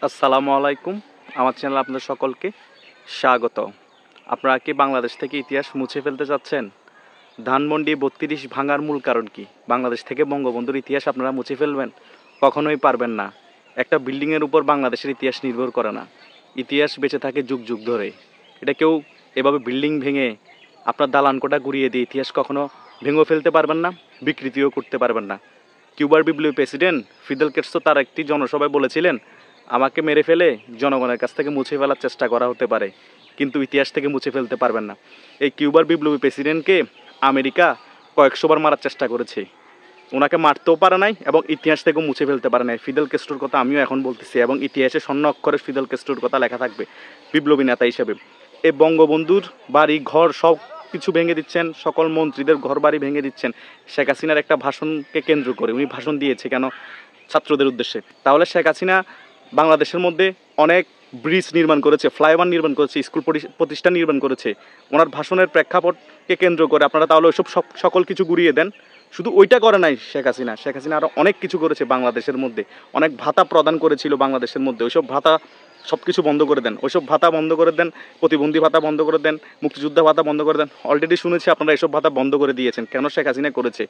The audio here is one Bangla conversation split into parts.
আসসালামু আলাইকুম। আমার চ্যানেল আপনাদের সকলকে স্বাগত। আপনারা কি বাংলাদেশ থেকে ইতিহাস মুছে ফেলতে চাচ্ছেন? ধানমন্ডি ৩২ ভাঙার মূল কারণ কি? বাংলাদেশ থেকে বঙ্গবন্ধুর ইতিহাস আপনারা মুছে ফেলবেন? কখনোই পারবেন না। একটা বিল্ডিংয়ের উপর বাংলাদেশের ইতিহাস নির্ভর করে না। ইতিহাস বেঁচে থাকে যুগ যুগ ধরে। এটা কেউ এভাবে বিল্ডিং ভেঙে আপনার দালান কোঠা গুঁড়িয়ে দিয়ে ইতিহাস কখনো ভেঙে ফেলতে পারবেন না, বিকৃতিও করতে পারবেন না। কিউবার বিপ্লবী প্রেসিডেন্ট ফিদেল ক্যাস্ট্রো তার একটি জনসভায় বলেছিলেন, আমাকে মেরে ফেলে জনগণের কাছ থেকে মুছে ফেলার চেষ্টা করা হতে পারে, কিন্তু ইতিহাস থেকে মুছে ফেলতে পারবেন না। এই কিউবার বিপ্লবী প্রেসিডেন্টকে আমেরিকা কয়েকশোবার মারার চেষ্টা করেছে, ওনাকে মারতেও পারে নাই এবং ইতিহাস থেকেও মুছে ফেলতে পারে নাই। ফিদেল ক্যাস্ট্রোর কথা আমিও এখন বলতেছি এবং ইতিহাসে স্বর্ণ অক্ষরে ফিদেল ক্যাস্ট্রোর কথা লেখা থাকবে বিপ্লবী নেতা হিসেবে। এই বঙ্গবন্ধুর বাড়ি ঘর সব কিছু ভেঙে দিচ্ছেন, সকল মন্ত্রীদের ঘর বাড়ি ভেঙে দিচ্ছেন শেখ হাসিনার একটা ভাষণকে কেন্দ্র করে। উনি ভাষণ দিয়েছে কেন? ছাত্রদের উদ্দেশ্যে। তাহলে শেখ হাসিনা বাংলাদেশের মধ্যে অনেক ব্রিজ নির্মাণ করেছে, ফ্লাইওভার নির্মাণ করেছে, স্কুল প্রতিষ্ঠান নির্মাণ করেছে। ওনার ভাষণের প্রেক্ষাপটকে কেন্দ্র করে আপনারা তাহলে ওইসব সকল কিছু গুড়িয়ে দেন। শুধু ওইটা করে নাই শেখ হাসিনা, শেখ হাসিনা আরও অনেক কিছু করেছে বাংলাদেশের মধ্যে, অনেক ভাতা প্রদান করেছিল বাংলাদেশের মধ্যে। ওইসব ভাতা সব কিছু বন্ধ করে দেন, ওইসব ভাতা বন্ধ করে দেন, প্রতিবন্ধী ভাতা বন্ধ করে দেন, মুক্তিযোদ্ধা ভাতা বন্ধ করে দেন। অলরেডি শুনেছি আপনারা এসব ভাতা বন্ধ করে দিয়েছেন। কেন? শেখ হাসিনা করেছে।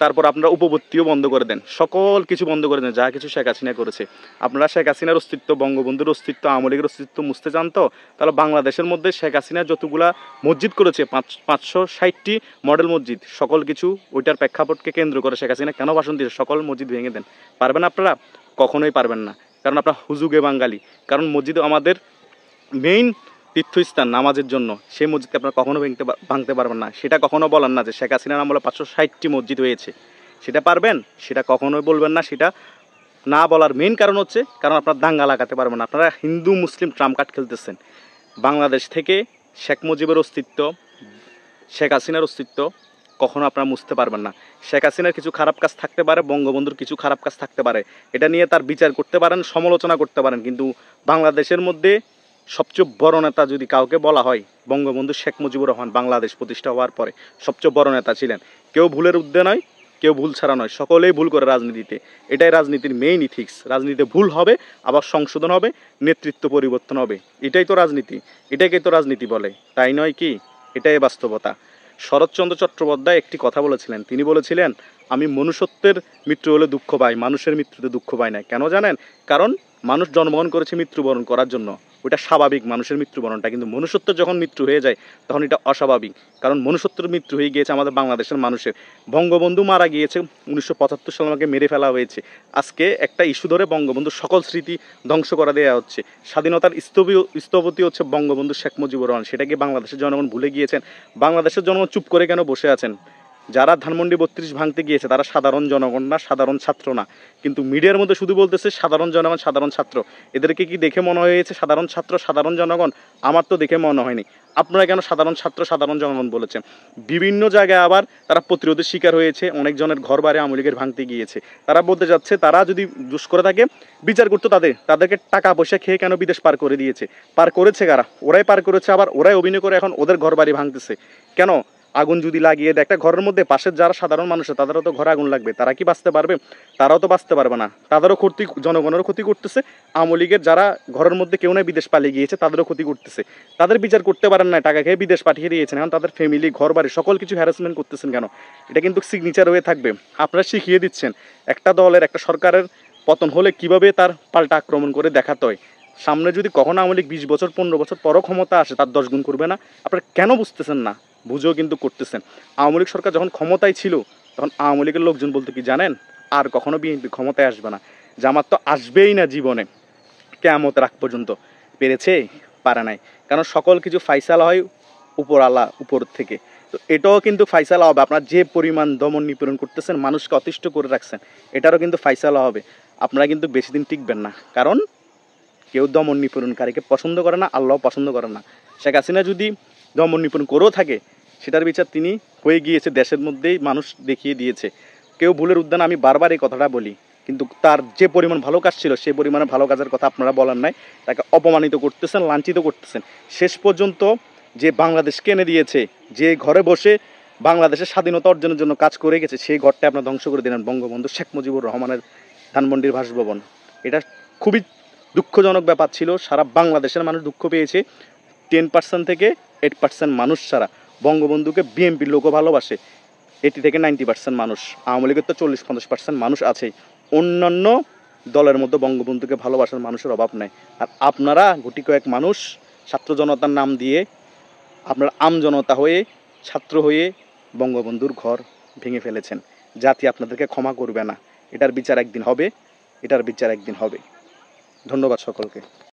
তারপর আপনারা উপবর্তীও বন্ধ করে দেন, সকল কিছু বন্ধ করে দেন যা কিছু শেখ হাসিনা করেছে। আপনারা শেখ হাসিনার অস্তিত্ব, বঙ্গবন্ধুর অস্তিত্ব, আওয়ামী লীগের অস্তিত্ব মুছতে চান তো? তাহলে বাংলাদেশের মধ্যে শেখ হাসিনা যতগুলা মসজিদ করেছে, 560টি মডেল মসজিদ, সকল কিছু ওইটার প্রেক্ষাপটকে কেন্দ্র করে শেখ হাসিনা কেন ভাষণ দিয়েছে? সকল মসজিদ ভেঙে দেন। পারবেন আপনারা? কখনোই পারবেন না, কারণ আপনারা হুজুগে বাঙালি। কারণ মসজিদ আমাদের মেইন তীর্থস্থান নামাজের জন্য, সেই মসজিদকে আপনারা কখনো ভাঙতে পারবেন না। সেটা কখনো বলেন না যে শেখ হাসিনার আমলে 560টি মসজিদ হয়েছে, সেটা পারবেন? সেটা কখনোই বলবেন না। সেটা না বলার মেইন কারণ হচ্ছে কারণ আপনারা দাঙ্গা লাগাতে পারবেন না। আপনারা হিন্দু মুসলিম ট্রাম্প কার্ড খেলতেছেন। বাংলাদেশ থেকে শেখ মুজিবের অস্তিত্ব, শেখ হাসিনার অস্তিত্ব কখনো আপনারা মুছতে পারবেন না। শেখ হাসিনার কিছু খারাপ কাজ থাকতে পারে, বঙ্গবন্ধুর কিছু খারাপ কাজ থাকতে পারে, এটা নিয়ে তার বিচার করতে পারেন, সমালোচনা করতে পারেন, কিন্তু বাংলাদেশের মধ্যে সবচেয়ে বড় নেতা যদি কাউকে বলা হয়, বঙ্গবন্ধু শেখ মুজিবুর রহমান বাংলাদেশ প্রতিষ্ঠা হওয়ার পরে সবচেয়ে বড় নেতা ছিলেন। কেউ ভুলের ঊর্ধ্বে নয়, কেউ ভুল ছাড়া নয়, সকলেই ভুল করে রাজনীতিতে। এটাই রাজনীতির মেইন ইথিক্স। রাজনীতিতে ভুল হবে, আবার সংশোধন হবে, নেতৃত্ব পরিবর্তন হবে। এটাই তো রাজনীতি, এটাকেই তো রাজনীতি বলে, তাই নয় কি? এটাই বাস্তবতা। শরৎচন্দ্র চট্টোপাধ্যায় একটি কথা বলেছিলেন, তিনি বলেছিলেন, আমি মনুষ্যত্বের মৃত্যু হলে দুঃখ পাই, মানুষের মৃত্যুতে দুঃখ পাই না। কেন জানেন? কারণ মানুষ জন্মগ্রহণ করেছে মৃত্যুবরণ করার জন্য, ওইটা স্বাভাবিক মানুষের মৃত্যুবরণটা, কিন্তু মনুষ্যত্বের যখন মৃত্যু হয়ে যায় তখন এটা অস্বাভাবিক। কারণ মনুষ্যত্বের মৃত্যু হয়ে গিয়েছে আমাদের বাংলাদেশের মানুষের। বঙ্গবন্ধু মারা গিয়েছে 1975 সালে, আমাকে মেরে ফেলা হয়েছে। আজকে একটা ইস্যু ধরে বঙ্গবন্ধুর সকল স্মৃতি ধ্বংস করা দেওয়া হচ্ছে। স্বাধীনতার স্থপতি হচ্ছে বঙ্গবন্ধু শেখ মুজিবুর রহমান। সেটা কি বাংলাদেশের জনগণ ভুলে গিয়েছেন? বাংলাদেশের জনগণ চুপ করে কেন বসে আছেন? যারা ধানমন্ডি 32 ভাঙতে গিয়েছে তারা সাধারণ জনগণ না, সাধারণ ছাত্র না, কিন্তু মিডিয়ার মধ্যে শুধু বলতেছে সাধারণ জনগণ, সাধারণ ছাত্র। এদেরকে কি দেখে মনে হয়েছে সাধারণ ছাত্র, সাধারণ জনগণ? আমার তো দেখে মনে হয়নি। আপনারা কেন সাধারণ ছাত্র, সাধারণ জনগণ বলেছেন? বিভিন্ন জায়গায় আবার তারা প্রতিরোধের শিকার হয়েছে, অনেকজনের ঘর বাড়ি আওয়ামী লীগের ভাঙতে গিয়েছে। তারা বলতে যাচ্ছে তারা যদি দুষ করে থাকে বিচার করতো তাদেরকে টাকা পয়সা খেয়ে কেন বিদেশ পার করে দিয়েছে? পার করেছে কারা? ওরাই পার করেছে, আবার ওরাই অভিনয় করে এখন ওদের ঘর বাড়ি ভাঙতেছে। কেন? আগুন যদি লাগিয়ে দেয় একটা ঘরের মধ্যে, পাশের যারা সাধারণ মানুষ তাদেরও তো ঘরে আগুন লাগবে, তারা কি বাঁচতে পারবে? তারাও তো বাঁচতে পারবে না। তাদেরও ক্ষতি, জনগণেরও ক্ষতি করতেছে। আওয়ামী লীগের যারা ঘরের মধ্যে কেউ নাই বিদেশ পালিয়ে গিয়েছে তাদেরও ক্ষতি করতেছে। তাদের বিচার করতে পারেন না, টাকা খেয়ে বিদেশ পাঠিয়ে দিয়েছেন, এখন তাদের ফ্যামিলি, ঘর বাড়ি সকল কিছু হ্যারাসমেন্ট করতেছেন কেন? এটা কিন্তু সিগনেচার হয়ে থাকবে। আপনারা শিখিয়ে দিচ্ছেন একটা দলের, একটা সরকারের পতন হলে কিভাবে তার পাল্টা আক্রমণ করে দেখাতে হয়। সামনে যদি কখনো আওয়ামী লীগ 20 বছর 15 বছর পরও ক্ষমতা আসে, তার 10 গুণ করবে না? আপনারা কেন বুঝতেছেন না? বুঝেও কিন্তু করতেছেন। আওয়ামী লীগ সরকার যখন ক্ষমতায় ছিল তখন আওয়ামী লীগের লোকজন বলতে কি জানেন? আর কখনো বিএনপি ক্ষমতায় আসবে না, জামাত তো আসবেই না জীবনে, কিয়ামতের আগ পর্যন্ত। পেরেছে? পারে নাই। কারণ সকল কিছু ফাইসালা হয় উপরওয়ালা, উপর থেকে। তো এটাও কিন্তু ফাইসালা হবে। আপনারা যে পরিমাণ দমন নিপীড়ন করতেছেন, মানুষকে অতিষ্ঠ করে রাখছেন, এটারও কিন্তু ফাইসালা হবে। আপনারা কিন্তু বেশি দিন টিকবেন না, কারণ কেউ দমন নিপীড়নকারীকে পছন্দ করে না, আল্লাহ পছন্দ করেন না। শেখ হাসিনা যদি দমন নিপীড়ন করেও থাকে, সেটার বিচার তিনি হয়ে গিয়েছে, দেশের মধ্যেই মানুষ দেখিয়ে দিয়েছে। কেউ ভুলের উদ্যান, আমি বারবার এই কথাটা বলি, কিন্তু তার যে পরিমাণ ভালো কাজ ছিল সেই পরিমাণে ভালো কাজের কথা আপনারা বলেন নাই। তাকে অপমানিত করতেছেন, লাঞ্ছিত করতেছেন। শেষ পর্যন্ত যে বাংলাদেশকে এনে দিয়েছে, যে ঘরে বসে বাংলাদেশের স্বাধীনতা অর্জনের জন্য কাজ করে গেছে, সেই ঘরটা আপনারা ধ্বংস করে দিলেন। বঙ্গবন্ধু শেখ মুজিবুর রহমানের ধানমন্ডির বাসভবন, এটা খুবই দুঃখজনক ব্যাপার ছিল, সারা বাংলাদেশের মানুষ দুঃখ পেয়েছে। 10% থেকে 8% মানুষ ছাড়া বঙ্গবন্ধুকে বিএনপির লোকও ভালোবাসে, 80 থেকে 90% মানুষ। আওয়ামী লীগের তো 40-50% মানুষ আছেই। অন্যান্য দলের মধ্যে বঙ্গবন্ধুকে ভালোবাসার মানুষের অভাব নাই। আর আপনারা গুটি কয়েক মানুষ ছাত্র জনতার নাম দিয়ে আপনার আমজনতা হয়ে, ছাত্র হয়ে বঙ্গবন্ধুর ঘর ভেঙে ফেলেছেন। জাতি আপনাদেরকে ক্ষমা করবে না। এটার বিচার একদিন হবে, এটার বিচার একদিন হবে। ধন্যবাদ সকলকে।